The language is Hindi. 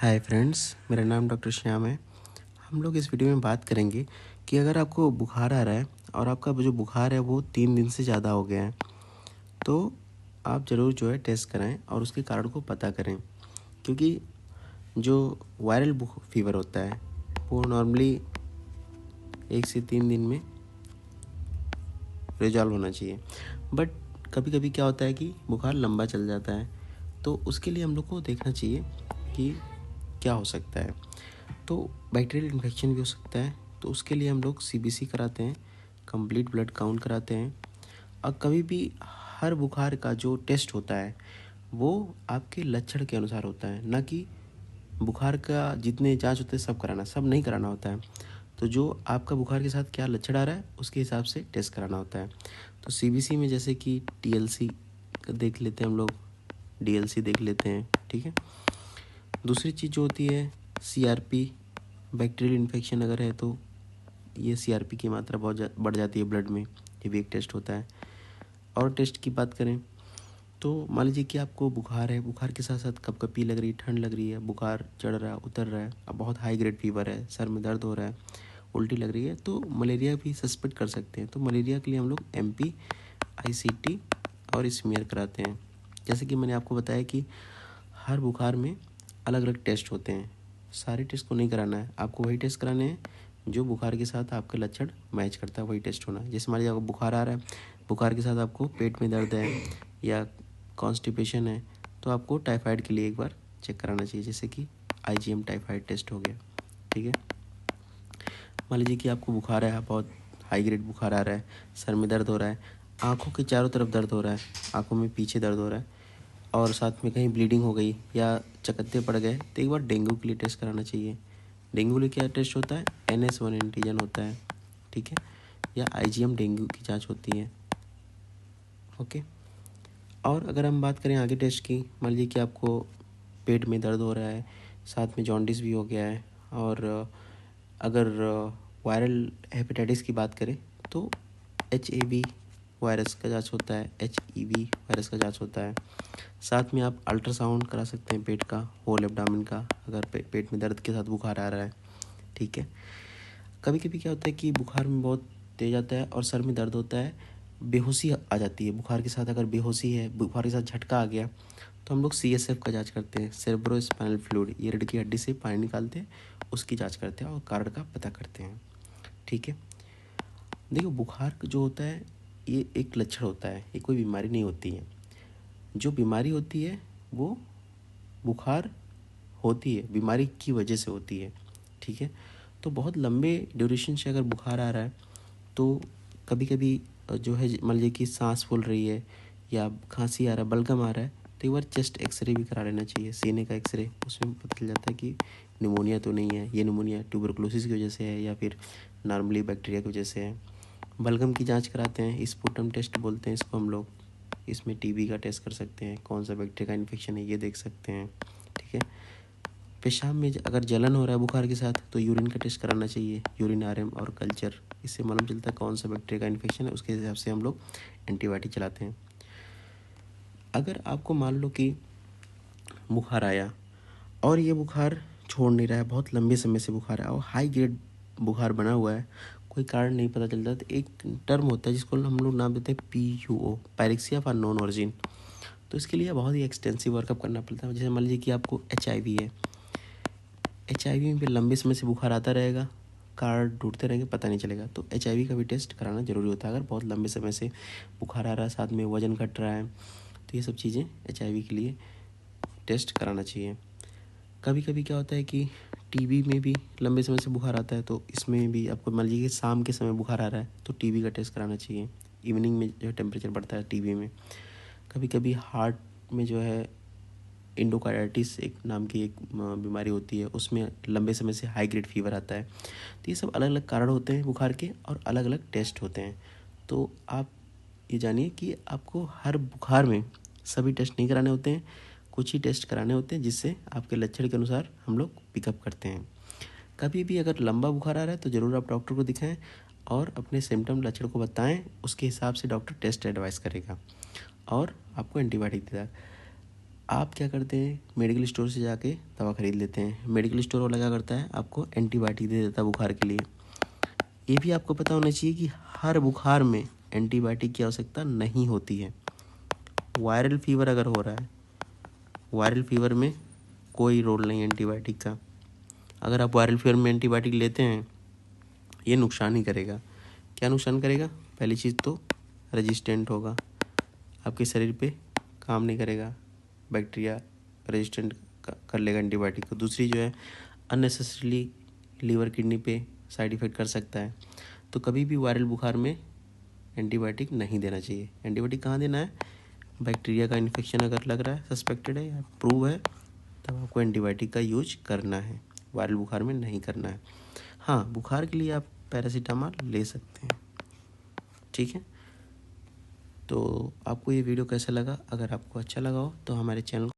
हाय फ्रेंड्स, मेरा नाम डॉक्टर श्याम है। हम लोग इस वीडियो में बात करेंगे कि अगर आपको बुखार आ रहा है और आपका जो बुखार है वो 3 दिन से ज़्यादा हो गया है, तो आप ज़रूर जो है टेस्ट कराएं और उसके कारण को पता करें। क्योंकि जो वायरल फीवर होता है वो नॉर्मली 1 से 3 दिन में रिजॉल्व होना चाहिए, बट कभी कभी क्या होता है कि बुखार लंबा चल जाता है, तो उसके लिए हम लोग को देखना चाहिए कि क्या हो सकता है। तो बैक्टीरियल इन्फेक्शन भी हो सकता है, तो उसके लिए हम लोग सीबीसी कराते हैं, कंप्लीट ब्लड काउंट कराते हैं। और कभी भी हर बुखार का जो टेस्ट होता है वो आपके लक्षण के अनुसार होता है, ना कि बुखार का जितने जांच होते हैं सब कराना, सब नहीं कराना होता है। तो जो आपका बुखार के साथ क्या लक्षण आ रहा है उसके हिसाब से टेस्ट कराना होता है। तो सीबीसी में जैसे कि टीएलसी देख लेते हैं हम लोग, डीएलसी देख लेते हैं, ठीक है। दूसरी चीज़ जो होती है सीआरपी, बैक्टीरियल इन्फेक्शन अगर है तो ये सीआरपी की मात्रा बहुत बढ़ जाती है ब्लड में, ये भी एक टेस्ट होता है। और टेस्ट की बात करें तो मान लीजिए कि आपको बुखार है, बुखार के साथ साथ कपकपी लग रही है, ठंड लग रही है, बुखार चढ़ रहा है, उतर रहा है, अब बहुत हाई ग्रेड फीवर है, सर में दर्द हो रहा है, उल्टी लग रही है, तो मलेरिया भी सस्पेक्ट कर सकते हैं। तो मलेरिया के लिए हम लोग एमपी, आईसीटी और स्मीयर कराते हैं। जैसे कि मैंने आपको बताया कि हर बुखार में अलग अलग टेस्ट होते हैं, सारे टेस्ट को नहीं कराना है, आपको वही टेस्ट कराने हैं जो बुखार के साथ आपके लक्षण मैच करता है, वही टेस्ट होना है। जैसे मान लीजिए आपको बुखार आ रहा है, बुखार के साथ आपको पेट में दर्द है या कॉन्स्टिपेशन है, तो आपको टाइफाइड के लिए एक बार चेक कराना चाहिए, जैसे कि आईजीएम टाइफाइड टेस्ट हो गया, ठीक है। मान लीजिए कि आपको बुखार है, बहुत हाई ग्रेड बुखार आ रहा है, सर में दर्द हो रहा है, आँखों के चारों तरफ दर्द हो रहा है, आँखों में पीछे दर्द हो रहा है और साथ में कहीं ब्लीडिंग हो गई या चकत्ते पड़ गए, तो एक बार डेंगू के लिए टेस्ट कराना चाहिए। डेंगू के लिए क्या टेस्ट होता है, NS1 एंटीजन होता है, ठीक है, या आईजीएम डेंगू की जांच होती है, ओके। और अगर हम बात करें आगे टेस्ट की, मान लीजिए कि आपको पेट में दर्द हो रहा है, साथ में जॉन्डिस भी हो गया है, और अगर वायरल हेपेटाइटिस की बात करें तो HAV वायरस का जांच होता है, HEV वायरस का जांच होता है। साथ में आप अल्ट्रासाउंड करा सकते हैं पेट का, होल एब्डामिन का, अगर पेट में दर्द के साथ बुखार आ रहा है, ठीक है। कभी कभी क्या होता है कि बुखार में बहुत तेज आता है और सर में दर्द होता है, बेहोशी आ जाती है बुखार के साथ। अगर बेहोशी है, बुखार के साथ झटका आ गया, तो हम लोग CSF का जांच करते हैं, सेरेब्रो स्पाइनल फ्लूइड, ये रीढ़ की हड्डी से पानी निकालते हैं, उसकी जांच करते हैं और कारण का पता करते हैं, ठीक है। देखो, बुखार जो होता है ये एक लक्षण होता है, ये कोई बीमारी नहीं होती है। जो बीमारी होती है वो बुखार होती है, बीमारी की वजह से होती है, ठीक है। तो बहुत लंबे ड्यूरेशन से अगर बुखार आ रहा है तो कभी कभी जो है, मान लीजिए कि सांस फूल रही है या खांसी आ रहा है, बलगम आ रहा है, तो एक बार चेस्ट एक्सरे भी करा लेना चाहिए, सीने का एक्सरे। उसमें पता चल जाता है कि निमोनिया तो नहीं है, ये निमोनिया ट्यूबरकुलोसिस की वजह से है या फिर नॉर्मली बैक्टीरिया की वजह से है। बलगम की जांच कराते हैं, स्पुटम टेस्ट बोलते हैं इसको हम लोग। इसमें टीबी का टेस्ट कर सकते हैं, कौन सा बैक्टीरिया का इन्फेक्शन है ये देख सकते हैं, ठीक है। पेशाब में अगर जलन हो रहा है बुखार के साथ तो यूरिन का टेस्ट कराना चाहिए, यूरिन RM और कल्चर, इससे मालूम चलता है कौन सा बैक्टीरिया का इन्फेक्शन है, उसके हिसाब से हम लोग एंटीबायोटिक चलाते हैं। अगर आपको मान लो कि बुखार आया और ये बुखार छोड़ नहीं रहा है, बहुत लंबे समय से बुखार है और हाई ग्रेड बुखार बना हुआ है, कोई कारण नहीं पता चलता, तो एक टर्म होता है जिसको हम लोग नाम देते हैं PUO, pyrexia for non origin. तो इसके लिए बहुत ही एक्सटेंसिव वर्कअप करना पड़ता है। जैसे मान लीजिए कि आपको HIV है, HIV में भी लंबे समय से बुखार आता रहेगा, कार्ड ढूंढते रहेंगे, पता नहीं चलेगा, तो HIV का भी टेस्ट कराना ज़रूरी होता है। अगर बहुत लंबे समय से बुखार आ रहा है, साथ में वज़न घट रहा है, तो ये सब चीज़ें HIV के लिए टेस्ट कराना चाहिए। कभी कभी क्या होता है कि TB में भी लंबे समय से बुखार आता है, तो इसमें भी आपको मान लीजिए कि शाम के समय बुखार आ रहा है तो TB का टेस्ट कराना चाहिए। इवनिंग में जो टेम्परेचर बढ़ता है TB में। कभी कभी हार्ट में जो है इंडोकार्डाइटिस एक नाम की एक बीमारी होती है, उसमें लंबे समय से हाई ग्रेड फीवर आता है। तो ये सब अलग अलग कारण होते हैं बुखार के और अलग अलग टेस्ट होते हैं। तो आप ये जानिए कि आपको हर बुखार में सभी टेस्ट नहीं कराने होते हैं, कुछ ही टेस्ट कराने होते हैं जिससे आपके लक्षण के अनुसार हम लोग पिकअप करते हैं। कभी भी अगर लंबा बुखार आ रहा है तो ज़रूर आप डॉक्टर को दिखाएं और अपने सिम्टम लक्षण को बताएं, उसके हिसाब से डॉक्टर टेस्ट एडवाइस करेगा और आपको एंटीबायोटिक देगा। आप क्या करते हैं, मेडिकल स्टोर से जाके दवा खरीद लेते हैं। मेडिकल स्टोर वाला क्या करता है, आपको एंटीबायोटिक दे देता है बुखार के लिए। ये भी आपको पता होना चाहिए कि हर बुखार में एंटीबायोटिक की आवश्यकता नहीं होती है। वायरल फीवर अगर हो रहा है, वायरल फीवर में कोई रोल नहीं एंटीबायोटिक का। अगर आप वायरल फीवर में एंटीबायोटिक लेते हैं, ये नुकसान ही करेगा। क्या नुकसान करेगा? पहली चीज़ तो रेजिस्टेंट होगा, आपके शरीर पे काम नहीं करेगा, बैक्टीरिया रेजिस्टेंट कर लेगा एंटीबायोटिक को। दूसरी जो है, अननेसेसरीली लीवर किडनी पे साइड इफ़ेक्ट कर सकता है। तो कभी भी वायरल बुखार में एंटीबायोटिक नहीं देना चाहिए। एंटीबायोटिक कहाँ देना है? बैक्टीरिया का इन्फेक्शन अगर लग रहा है, सस्पेक्टेड है या प्रूव है, तब आपको एंटीबायोटिक का यूज करना है, वायरल बुखार में नहीं करना है। हाँ, बुखार के लिए आप पैरासीटामोल ले सकते हैं, ठीक है। तो आपको ये वीडियो कैसा लगा? अगर आपको अच्छा लगा हो तो हमारे चैनल